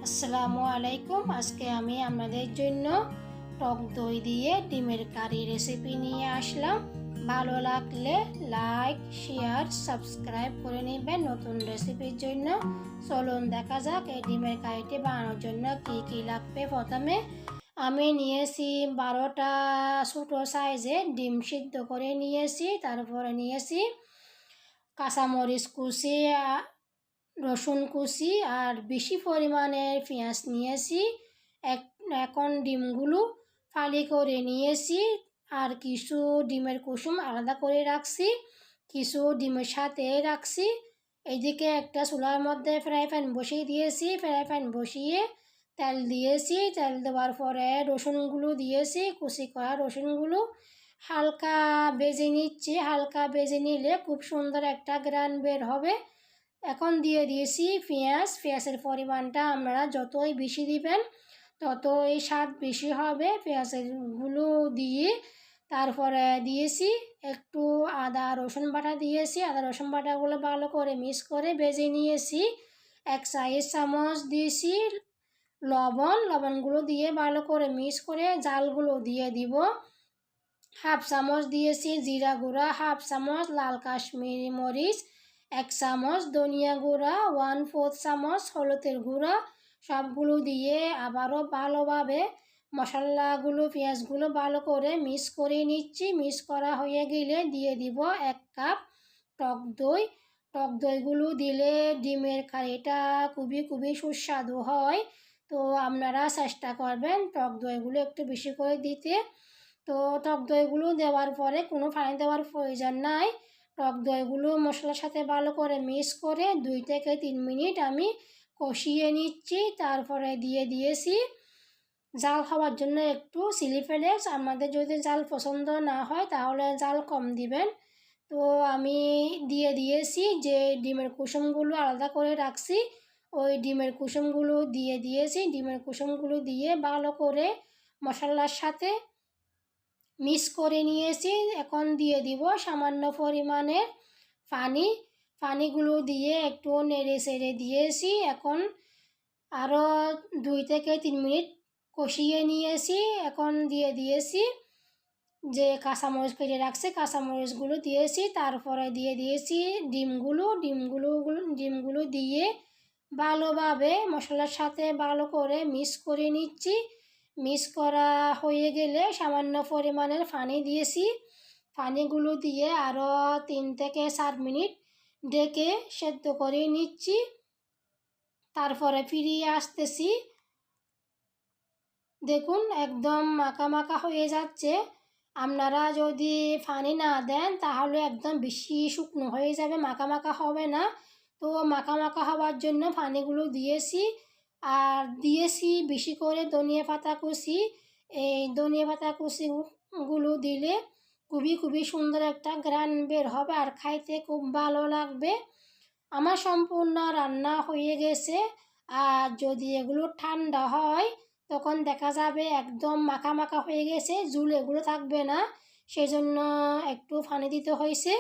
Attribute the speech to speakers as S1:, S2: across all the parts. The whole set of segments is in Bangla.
S1: আসসালামু আলাইকুম। আজকে আমি আপনাদের জন্য টক দই দিয়ে ডিমের কারি রেসিপি নিয়ে আসলাম। ভালো লাগলে লাইক, শেয়ার, সাবস্ক্রাইব করে নেবেন নতুন রেসিপির জন্য। চলুন দেখা যাক এই ডিমের কারিটি বানানোর জন্য কি কি লাগবে। প্রথমে আমি নিয়েছি 12টা ছোটো সাইজের ডিম সিদ্ধ করে নিয়েছি। তারপরে নিয়েছি কাঁচামরিচ কুচি, রসুন কুচি আর বেশি পরিমাণের পেঁয়াজ নিয়েছি। এখন ডিমগুলো ফালি করে নিয়েছি আর কিছু ডিমের কুসুম আলাদা করে রাখছি, কিছু ডিমের সাথে রাখছি। এইদিকে একটা চুলার মধ্যে ফ্রাই প্যান বসিয়ে দিয়েছি। ফ্রাই প্যান বসিয়ে তেল দিয়েছি। তেল দেওয়ার পরে রসুনগুলো দিয়েছি। কুচি করা রসুনগুলো হালকা ভেজে নিচ্ছি। হালকা ভেজে নিলে খুব সুন্দর একটা গ্রান বের হবে। এখন দিয়ে দিয়েছি পেঁয়াজ। পেঁয়াজের পরিমাণটা আপনারা যতই বেশি দিবেন ততই স্বাদ বেশি হবে। পেঁয়াজেরগুলো দিয়ে তারপরে দিয়েছি একটু আদা রসুন বাটা দিয়েছি। আদা রসুন বাটাগুলো ভালো করে মিক্স করে ভেজে নিয়েছি। 1 চামচ দিয়েছি লবণগুলো দিয়ে ভালো করে মিক্স করে জালগুলো দিয়ে দিব। 1/2 চামচ দিয়েছি জিরা গুঁড়া, 1/2 চামচ লাল কাশ্মীরি মরিচ, 1 চামচ ধনিয়া গুঁড়া, 1/4 চামচ হলুদের গুঁড়া। সবগুলো দিয়ে আবারও ভালোভাবে মশলাগুলো পেঁয়াজগুলো ভালো করে মিক্স করে নিচ্ছি। মিক্স করা হয়ে গেলে দিয়ে দিব 1 কাপ টক দই। টক দইগুলো দিলে ডিমের কারিটা খুবই সুস্বাদু হয়। তো আপনারা চেষ্টা করবেন টক দইগুলো একটু বেশি করে দিতে। তো টক দইগুলো দেওয়ার পরে কোনো পানি দেওয়ার প্রয়োজন নাই। টক দইগুলো মশলার সাথে ভালো করে মিক্স করে 2 থেকে 3 মিনিট আমি কষিয়ে নিচ্ছি। তারপরে দিয়ে দিয়েছি জাল খাওয়ার জন্য একটু চিলি ফ্লেক্স। আপনাদের যদি জাল পছন্দ না হয় তাহলে জাল কম দিবেন। তো আমি দিয়ে দিয়েছি যে ডিমের কুসুমগুলো আলাদা করে রাখছি, ওই ডিমের কুসুমগুলো দিয়ে দিয়েছি। ডিমের কুসুমগুলো দিয়ে ভালো করে মশলার সাথে মিক্স করে নিয়েছি। এখন দিয়ে দিব সামান্য পরিমাণে পানি। পানিগুলো দিয়ে একটু নেড়ে চেড়ে দিয়েছি। এখন আরও 2 থেকে 3 মিনিট কষিয়ে নিয়েছি। এখন দিয়ে দিয়েছি যে কাঁচামরিচ কেটে রাখছি, কাঁচামরিচগুলো দিয়েছি। তারপরে দিয়ে দিয়েছি ডিমগুলো দিয়ে ভালোভাবে মশলার সাথে ভালো করে মিক্স করে নিচ্ছি। মিক্স করা হয়ে গেলে সামান্য পরিমাণের পানি দিয়েছি। পানিগুলো দিয়ে আরও 3 থেকে 4 মিনিট ঢেকে সেদ্ধ করে নিচ্ছি। তারপরে ফিরিয়ে আসতেছি। দেখুন একদম মাখা মাখা হয়ে যাচ্ছে। আপনারা যদি পানি না দেন তাহলে একদম বেশি শুকনো হয়ে যাবে, মাখা মাখা হবে না। তো মাখা মাখা হওয়ার জন্য পানিগুলো দিয়েছি। আর দিয়েছি বেশি করে ধনিয়া পাতা কুচি। এই ধনিয়া পাতা কুচিগুলো দিলে খুবই সুন্দর একটা ঘ্রাণ বের হবে আর খাইতে খুব ভালো লাগবে। আমার সম্পূর্ণ রান্না হয়ে গেছে। আর যদি এগুলো ঠান্ডা হয় তখন দেখা যাবে একদম মাখা মাখা হয়ে গেছে, ঝুল এগুলো থাকবে না, সেজন্য একটু পানি দিতে হয়েছে।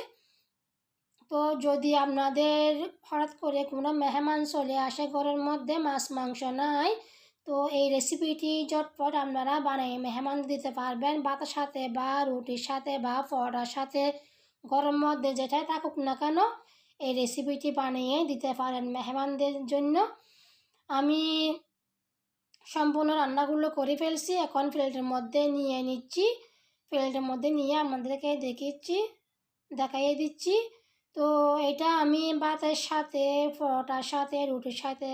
S1: তো যদি আপনাদের হঠাৎ করে কোনো মেহমান চলে আসে ঘরের মধ্যে, মাছ মাংস নাই, তো এই রেসিপিটি ঝটপট আপনারা বানিয়ে মেহমান দিতে পারবেন। ভাতের সাথে বা রুটির সাথে বা পরোটার সাথে, গরম মধ্যে যেটাই থাকুক না কেন এই রেসিপিটি বানিয়ে দিতে পারেন মেহমানদের জন্য। আমি সম্পূর্ণ রান্নাগুলো করে ফেলছি। এখন প্লেটের মধ্যে নিয়ে নিচ্ছি। প্লেটের মধ্যে নিয়ে আপনাদেরকে দেখাইয়ে দিচ্ছি। তো এটা আমি ভাতের সাথে, পরোটার সাথে, রুটির সাথে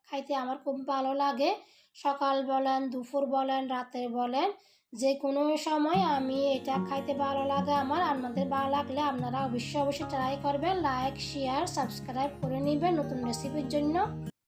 S1: খাইতে আমার খুব ভালো লাগে। সকাল বলেন, দুপুর বলেন, রাতের বলেন, যে কোনো সময় আমি এটা খাইতে ভালো লাগে আমার। আপনাদের ভালো লাগলে আপনারা অবশ্যই ট্রাই করবেন। লাইক, শেয়ার, সাবস্ক্রাইব করে নেবেন নতুন রেসিপির জন্য।